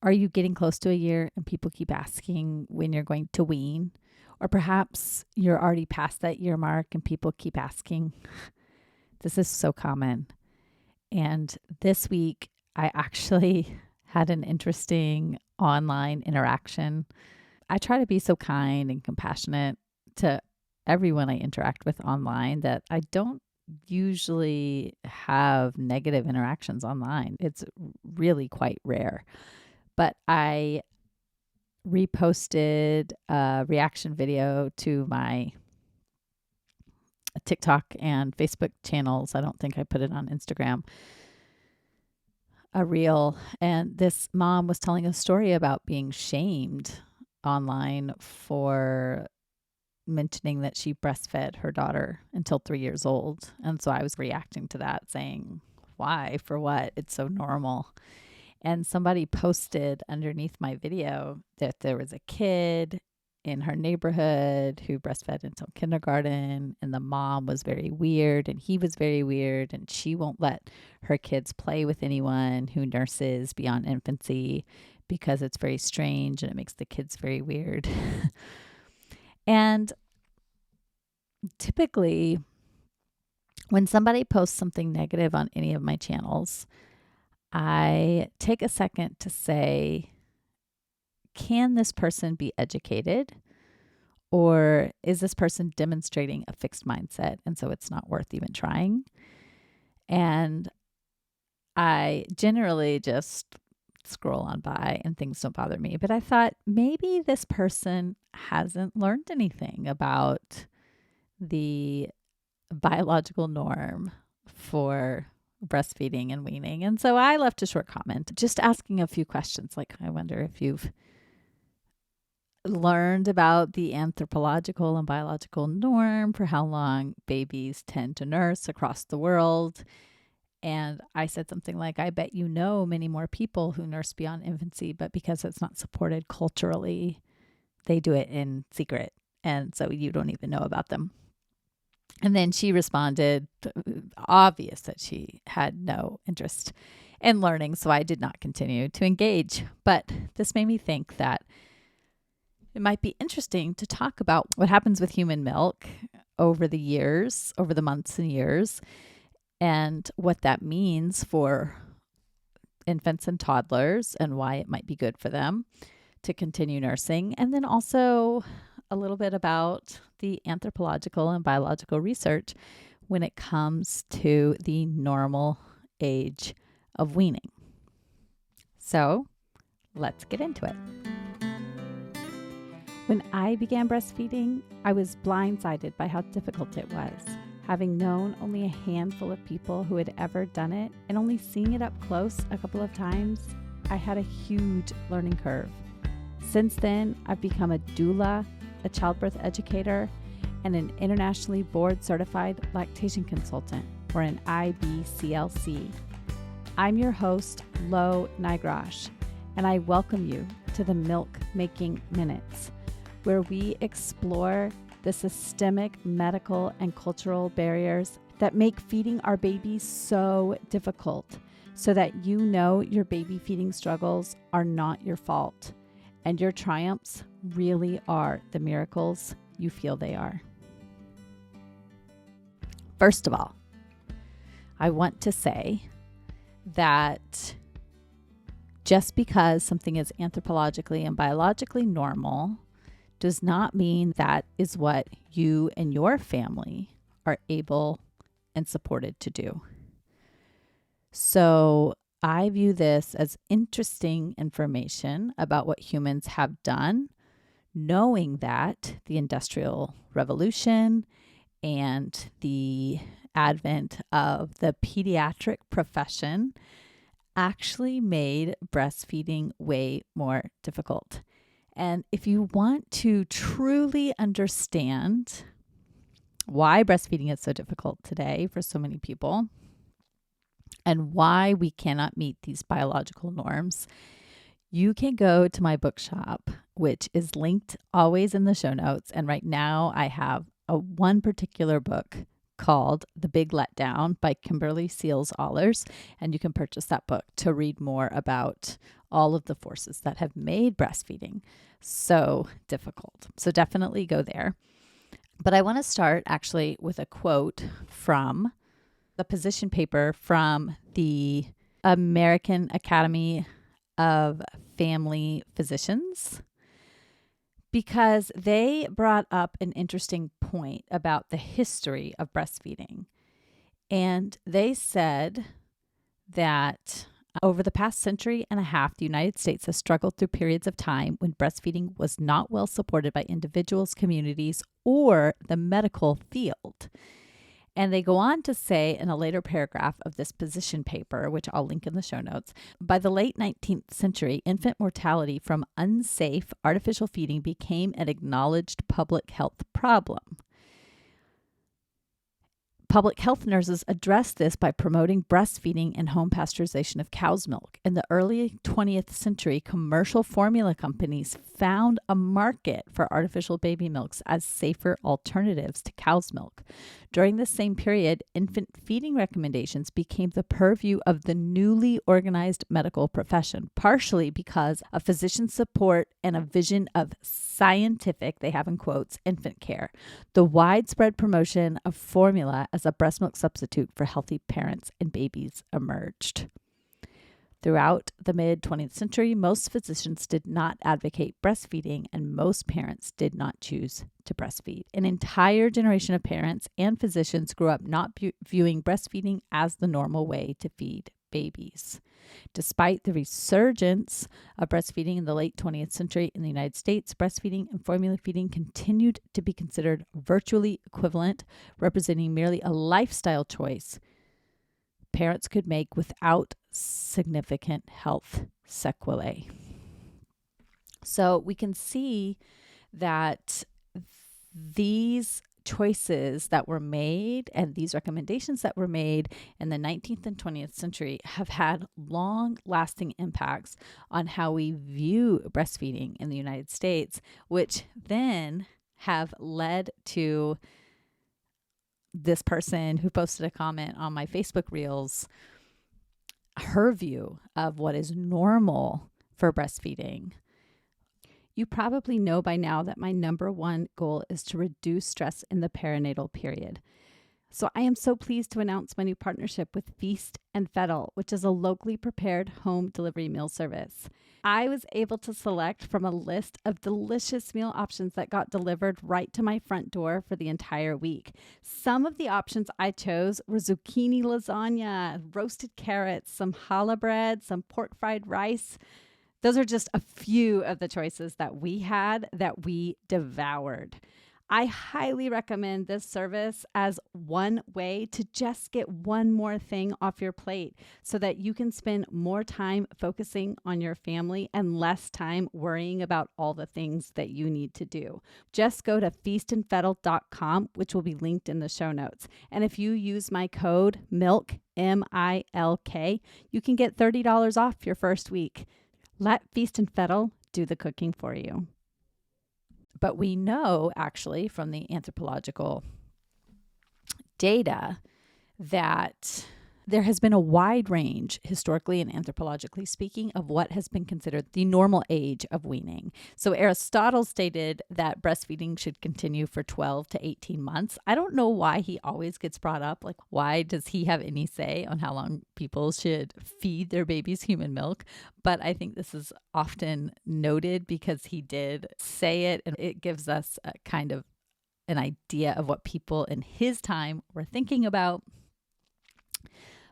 Are you getting close to a year and people keep asking when you're going to wean? Or perhaps you're already past that year mark and people keep asking. This is so common. And this week, I actually had an interesting online interaction. I try to be so kind and compassionate to everyone I interact with online that I don't usually have negative interactions online. It's really quite rare. But I reposted a reaction video to my TikTok and Facebook channels. I don't think I put it on Instagram. A reel. And this mom was telling a story about being shamed online for mentioning that she breastfed her daughter until 3 years old. And so I was reacting to that saying, why? For what? It's so normal. And somebody posted underneath my video that there was a kid in her neighborhood who breastfed until kindergarten, and the mom was very weird and he was very weird, and she won't let her kids play with anyone who nurses beyond infancy because it's very strange and it makes the kids very weird. And typically, when somebody posts something negative on any of my channels, I take a second to say, can this person be educated? Or is this person demonstrating a fixed mindset and so it's not worth even trying? And I generally just scroll on by and things don't bother me. But I thought maybe this person hasn't learned anything about the biological norm for breastfeeding and weaning. And so I left a short comment just asking a few questions like, I wonder if you've learned about the anthropological and biological norm for how long babies tend to nurse across the world. And I said something like, I bet you know many more people who nurse beyond infancy, but because it's not supported culturally, they do it in secret. And so you don't even know about them. And then she responded, obvious that she had no interest in learning. So I did not continue to engage. But this made me think that it might be interesting to talk about what happens with human milk over the years, over the months and years, and what that means for infants and toddlers and why it might be good for them to continue nursing. And then also a little bit about the anthropological and biological research when it comes to the normal age of weaning. So let's get into it. When I began breastfeeding, I was blindsided by how difficult it was. Having known only a handful of people who had ever done it and only seeing it up close a couple of times, I had a huge learning curve. Since then, I've become a doula, a childbirth educator, and an internationally board certified lactation consultant, or an IBCLC. I'm your host, Lo Nigrosh, and I welcome you to the Milk Making Minutes, where we explore the systemic, medical, and cultural barriers that make feeding our babies so difficult, so that you know your baby feeding struggles are not your fault, and your triumphs really are the miracles you feel they are. First of all, I want to say that just because something is anthropologically and biologically normal does not mean that is what you and your family are able and supported to do. So I view this as interesting information about what humans have done, knowing that the Industrial Revolution and the advent of the pediatric profession actually made breastfeeding way more difficult. And if you want to truly understand why breastfeeding is so difficult today for so many people and why we cannot meet these biological norms, you can go to my bookshop, which is linked always in the show notes. And right now I have one particular book called The Big Letdown by Kimberly Seals Allers. And you can purchase that book to read more about all of the forces that have made breastfeeding so difficult. So definitely go there. But I want to start actually with a quote from the position paper from the American Academy of Family Physicians, because they brought up an interesting point about the history of breastfeeding. And they said that over the past century and a half, the United States has struggled through periods of time when breastfeeding was not well supported by individuals, communities, or the medical field. And they go on to say in a later paragraph of this position paper, which I'll link in the show notes, by the late 19th century, infant mortality from unsafe artificial feeding became an acknowledged public health problem. Public health nurses addressed this by promoting breastfeeding and home pasteurization of cow's milk. In the early 20th century, commercial formula companies found a market for artificial baby milks as safer alternatives to cow's milk. During the same period, infant feeding recommendations became the purview of the newly organized medical profession, partially because of physician support and a vision of scientific, they have in quotes, infant care. The widespread promotion of formula as a breast milk substitute for healthy parents and babies emerged. Throughout the mid-20th century, most physicians did not advocate breastfeeding, and most parents did not choose to breastfeed. An entire generation of parents and physicians grew up not viewing breastfeeding as the normal way to feed babies. Despite the resurgence of breastfeeding in the late 20th century in the United States, breastfeeding and formula feeding continued to be considered virtually equivalent, representing merely a lifestyle choice parents could make without significant health sequelae. So we can see that these choices that were made and these recommendations that were made in the 19th and 20th century have had long-lasting impacts on how we view breastfeeding in the United States, which then have led to this person who posted a comment on my Facebook Reels, her view of what is normal for breastfeeding. You probably know by now that my number one goal is to reduce stress in the perinatal period. So I am so pleased to announce my new partnership with Feast and Fettle, which is a locally prepared home delivery meal service. I was able to select from a list of delicious meal options that got delivered right to my front door for the entire week. Some of the options I chose were zucchini lasagna, roasted carrots, some challah bread, some pork fried rice. Those are just a few of the choices that we had that we devoured. I highly recommend this service as one way to just get one more thing off your plate so that you can spend more time focusing on your family and less time worrying about all the things that you need to do. Just go to feastandfettle.com, which will be linked in the show notes. And if you use my code MILK, MILK, you can get $30 off your first week. Let Feast and Fettle do the cooking for you. But we know actually from the anthropological data that there has been a wide range, historically and anthropologically speaking, of what has been considered the normal age of weaning. So Aristotle stated that breastfeeding should continue for 12 to 18 months. I don't know why he always gets brought up. Like, why does he have any say on how long people should feed their babies human milk? But I think this is often noted because he did say it, and it gives us a kind of an idea of what people in his time were thinking about.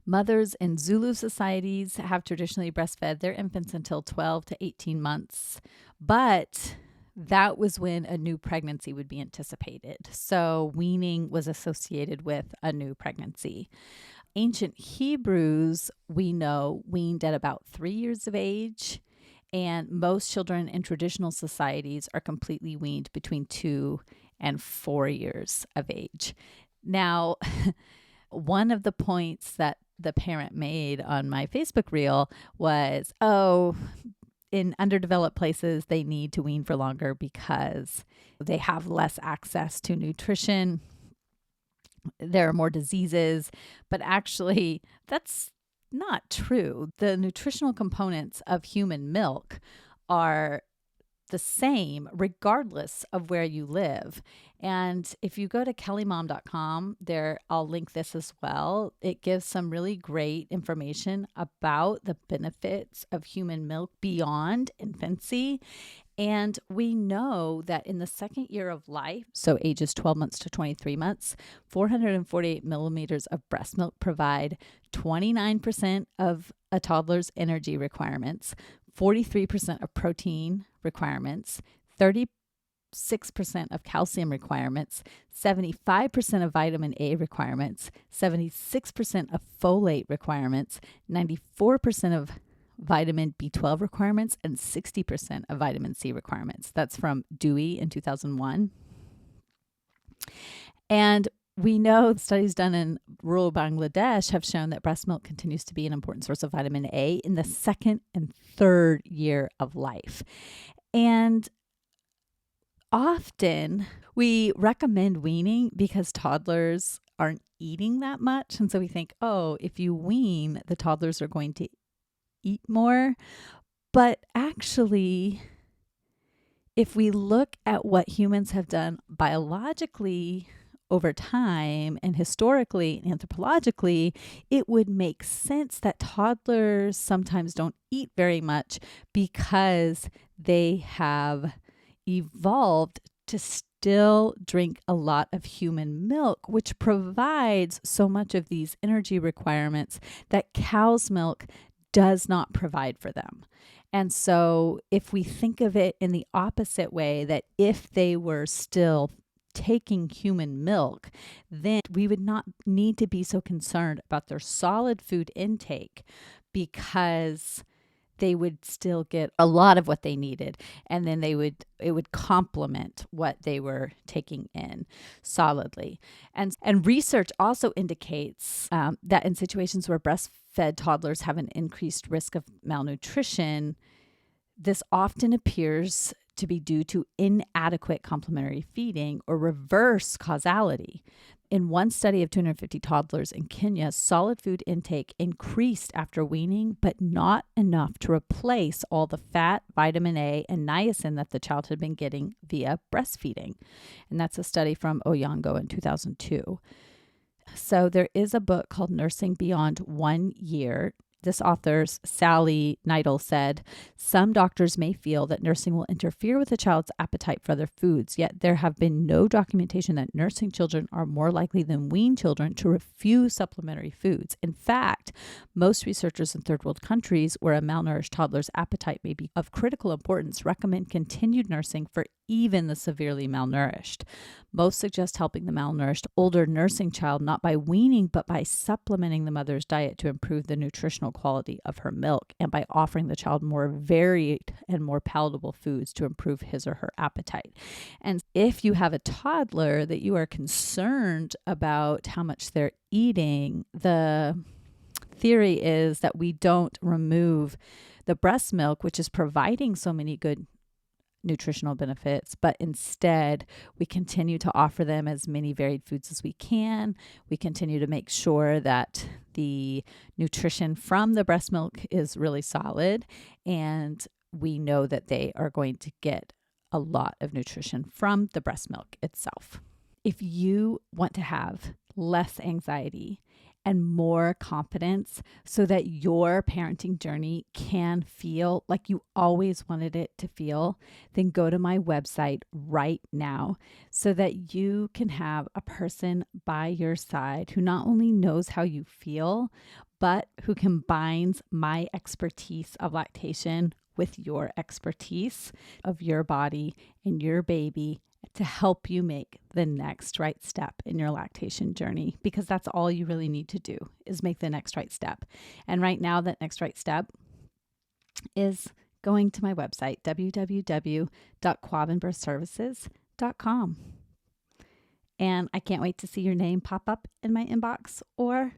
Mothers in Zulu societies have traditionally breastfed their infants until 12 to 18 months, but that was when a new pregnancy would be anticipated. So weaning was associated with a new pregnancy. Ancient Hebrews, we know, weaned at about 3 years of age, and most children in traditional societies are completely weaned between 2 and 4 years of age. Now, one of the points that the parent made on my Facebook reel was, in underdeveloped places, they need to wean for longer because they have less access to nutrition. there are more diseases, but actually that's not true. The nutritional components of human milk are the same regardless of where you live. And if you go to kellymom.com, there I'll link this as well. It gives some really great information about the benefits of human milk beyond infancy. And we know that in the second year of life, so ages 12 months to 23 months, 448 milliliters of breast milk provide 29% of a toddler's energy requirements, 43% of protein requirements, 36% of calcium requirements, 75% of vitamin A requirements, 76% of folate requirements, 94% of vitamin B12 requirements, and 60% of vitamin C requirements. That's from Dewey in 2001. And we know studies done in rural Bangladesh have shown that breast milk continues to be an important source of vitamin A in the second and third year of life. And often we recommend weaning because toddlers aren't eating that much. And so we think, oh, if you wean, the toddlers are going to eat more. But actually, if we look at what humans have done biologically over time and historically and anthropologically, it would make sense that toddlers sometimes don't eat very much because they have evolved to still drink a lot of human milk, which provides so much of these energy requirements that cow's milk does not provide for them. And so if we think of it in the opposite way, that if they were still taking human milk, then we would not need to be so concerned about their solid food intake because they would still get a lot of what they needed, and then it would complement what they were taking in solidly. And research also indicates that in situations where breastfed toddlers have an increased risk of malnutrition, this often appears to be due to inadequate complementary feeding or reverse causality. In one study of 250 toddlers in Kenya, solid food intake increased after weaning, but not enough to replace all the fat, vitamin A, and niacin that the child had been getting via breastfeeding. And that's a study from Oyango in 2002. So there is a book called Nursing Beyond 1 Year. This author, Sally Neidel, said, some doctors may feel that nursing will interfere with a child's appetite for other foods, yet there have been no documentation that nursing children are more likely than weaned children to refuse supplementary foods. In fact, most researchers in third world countries where a malnourished toddler's appetite may be of critical importance recommend continued nursing for even the severely malnourished. Most suggest helping the malnourished older nursing child not by weaning, but by supplementing the mother's diet to improve the nutritional quality of her milk and by offering the child more varied and more palatable foods to improve his or her appetite. And if you have a toddler that you are concerned about how much they're eating, the theory is that we don't remove the breast milk, which is providing so many good nutritional benefits, but instead we continue to offer them as many varied foods as we can. We continue to make sure that the nutrition from the breast milk is really solid, and we know that they are going to get a lot of nutrition from the breast milk itself. If you want to have less anxiety and more confidence so that your parenting journey can feel like you always wanted it to feel, then go to my website right now so that you can have a person by your side who not only knows how you feel, but who combines my expertise of lactation with your expertise of your body and your baby to help you make the next right step in your lactation journey, because that's all you really need to do is make the next right step. And right now, that next right step is going to my website, www.quavinbirthservices.com. And I can't wait to see your name pop up in my inbox or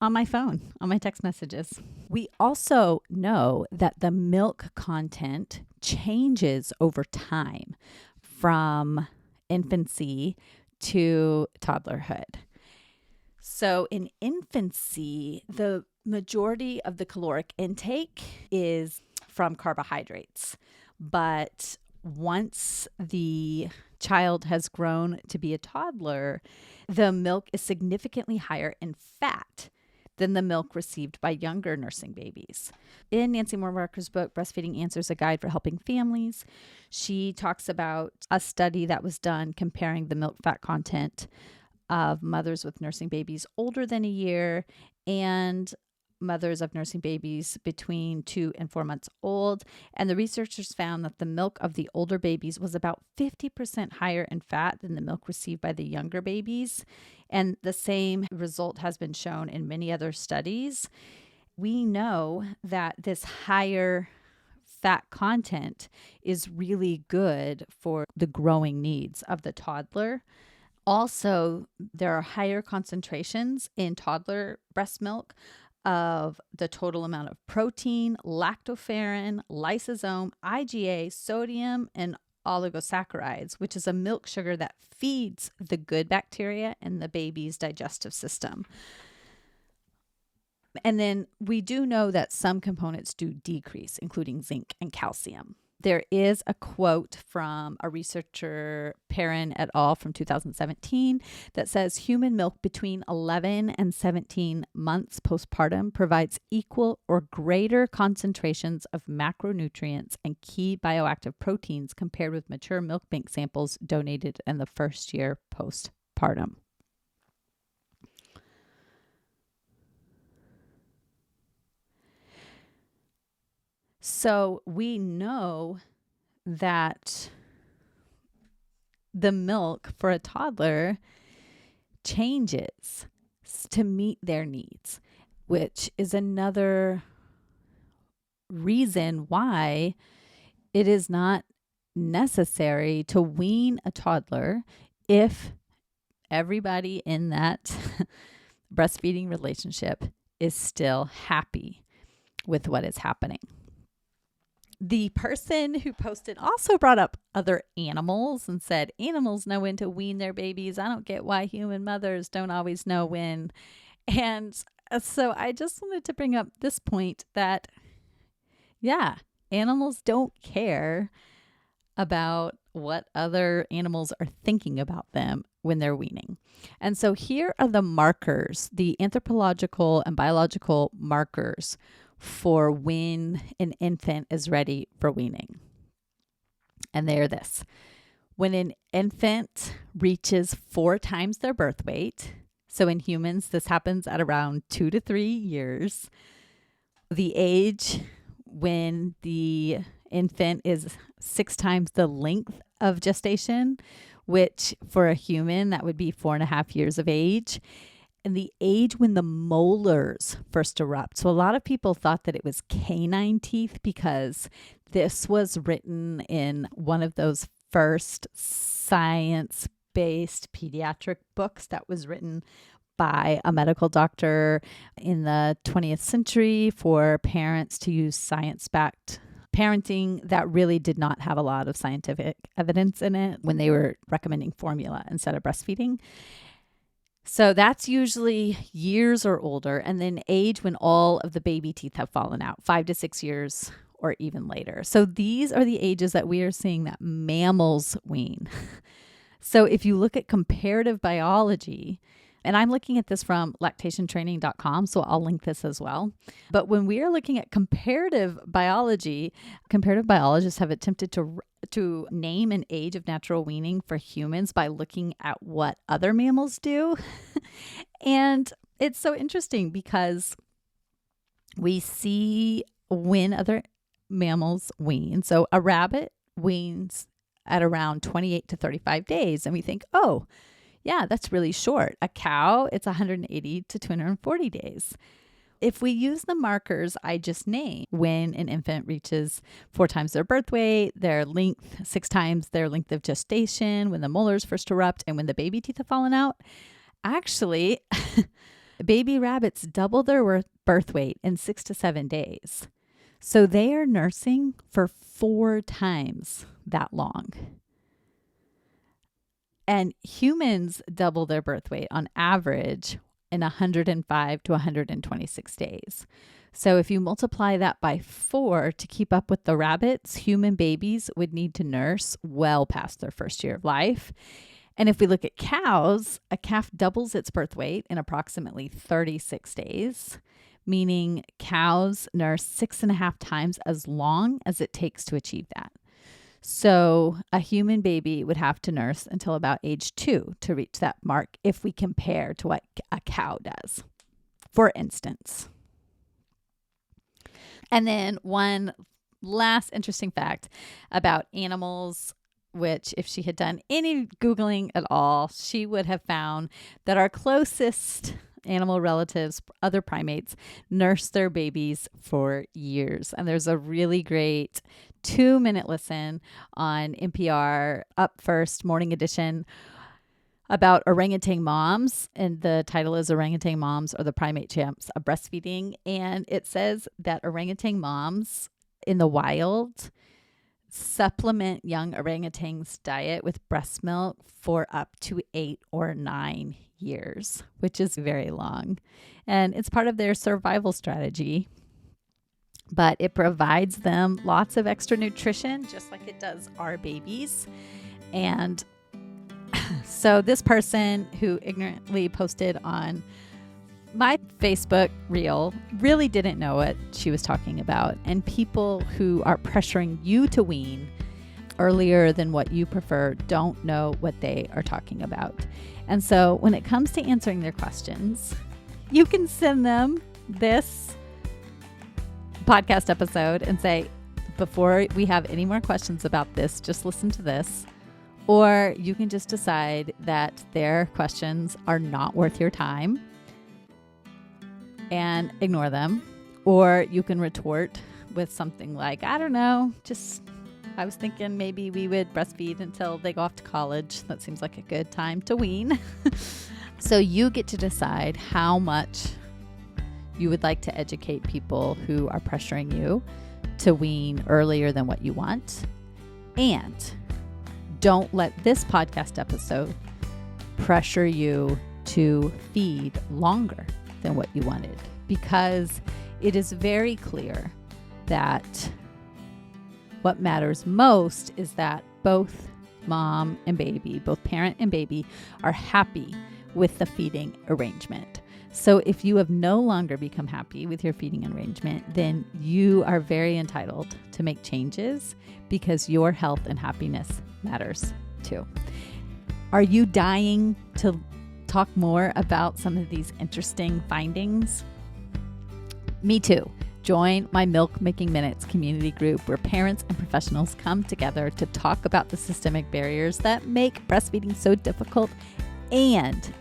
on my phone, on my text messages. We also know that the milk content changes over time from infancy to toddlerhood. So in infancy, the majority of the caloric intake is from carbohydrates. But once the child has grown to be a toddler, the milk is significantly higher in fat than the milk received by younger nursing babies. In Nancy Moore Marker's book, Breastfeeding Answers, a Guide for Helping Families, she talks about a study that was done comparing the milk fat content of mothers with nursing babies older than a year and mothers of nursing babies between 2 and 4 months old. And the researchers found that the milk of the older babies was about 50% higher in fat than the milk received by the younger babies. And the same result has been shown in many other studies. We know that this higher fat content is really good for the growing needs of the toddler. Also, there are higher concentrations in toddler breast milk of the total amount of protein, lactoferrin, lysosome, IgA, sodium, and oligosaccharides, which is a milk sugar that feeds the good bacteria in the baby's digestive system. And then we do know that some components do decrease, including zinc and calcium. There is a quote from a researcher, Perrin et al. From 2017 that says human milk between 11 and 17 months postpartum provides equal or greater concentrations of macronutrients and key bioactive proteins compared with mature milk bank samples donated in the first year postpartum. So we know that the milk for a toddler changes to meet their needs, which is another reason why it is not necessary to wean a toddler if everybody in that breastfeeding relationship is still happy with what is happening. The person who posted also brought up other animals and said, animals know when to wean their babies. I don't get why human mothers don't always know when. And so I just wanted to bring up this point that, yeah, animals don't care about what other animals are thinking about them when they're weaning. And so here are the markers, the anthropological and biological markers for when an infant is ready for weaning. And they're this. When an infant reaches 4 times their birth weight, so in humans, this happens at around 2 to 3 years, the age when the infant is 6 times the length of gestation, which for a human, that would be 4.5 years of age, and the age when the molars first erupt. So a lot of people thought that it was canine teeth because this was written in one of those first science-based pediatric books that was written by a medical doctor in the 20th century for parents to use science-backed parenting that really did not have a lot of scientific evidence in it when they were recommending formula instead of breastfeeding. So that's usually years or older, and then age when all of the baby teeth have fallen out, 5 to 6 years or even later. So these are the ages that we are seeing that mammals wean. So if you look at comparative biology, and I'm looking at this from lactationtraining.com, so I'll link this as well. But when we are looking at comparative biology, comparative biologists have attempted to name an age of natural weaning for humans by looking at what other mammals do. And it's so interesting because we see when other mammals wean. So a rabbit weans at around 28 to 35 days. And we think, oh, yeah, that's really short. A cow, it's 180 to 240 days. If we use the markers I just named, when an infant reaches 4 times their birth weight, their length, 6 times their length of gestation, when the molars first erupt, and when the baby teeth have fallen out, actually, baby rabbits double their birth weight in 6 to 7 days. So they are nursing for 4 times that long. And humans double their birth weight on average in 105 to 126 days. So if you multiply that by 4 to keep up with the rabbits, human babies would need to nurse well past their first year of life. And if we look at cows, a calf doubles its birth weight in approximately 36 days, meaning cows nurse 6.5 times as long as it takes to achieve that. So a human baby would have to nurse until about age 2 to reach that mark if we compare to what a cow does, for instance. And then one last interesting fact about animals, which if she had done any Googling at all, she would have found that our closest animal relatives, other primates, nurse their babies for years. And there's a really great 2-minute listen on NPR, Up First, Morning Edition, about orangutan moms, and the title is Orangutan Moms Are the Primate Champs of Breastfeeding. And it says that orangutan moms in the wild supplement young orangutans' diet with breast milk for up to 8 or 9 years, which is very long. And it's part of their survival strategy, but it provides them lots of extra nutrition, just like it does our babies. And so this person who ignorantly posted on my Facebook reel really didn't know what she was talking about. And people who are pressuring you to wean earlier than what you prefer don't know what they are talking about. And so when it comes to answering their questions, you can send them this podcast episode and say, before we have any more questions about this, just listen to this. Or you can just decide that their questions are not worth your time and ignore them. Or you can retort with something like, I don't know, I was thinking maybe we would breastfeed until they go off to college. That seems like a good time to wean. So you get to decide how much you would like to educate people who are pressuring you to wean earlier than what you want. And don't let this podcast episode pressure you to feed longer than what you wanted, because it is very clear that what matters most is that both mom and baby, both parent and baby, are happy with the feeding arrangement. So if you have no longer become happy with your feeding arrangement, then you are very entitled to make changes, because your health and happiness matters too. Are you dying to talk more about some of these interesting findings? Me too. Join my Milk Making Minutes community group, where parents and professionals come together to talk about the systemic barriers that make breastfeeding so difficult and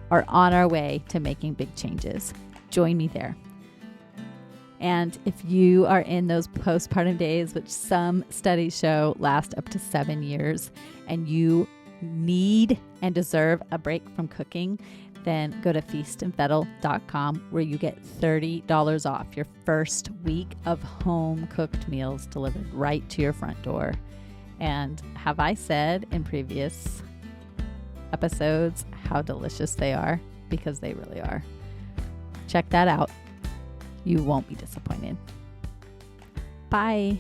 are on our way to making big changes. Join me there. And if you are in those postpartum days, which some studies show last up to 7 years, and you need and deserve a break from cooking, then go to feastandfettle.com, where you get $30 off your first week of home cooked meals delivered right to your front door. And have I said in previous episodes how delicious they are? Because they really are. Check that out. You won't be disappointed. Bye.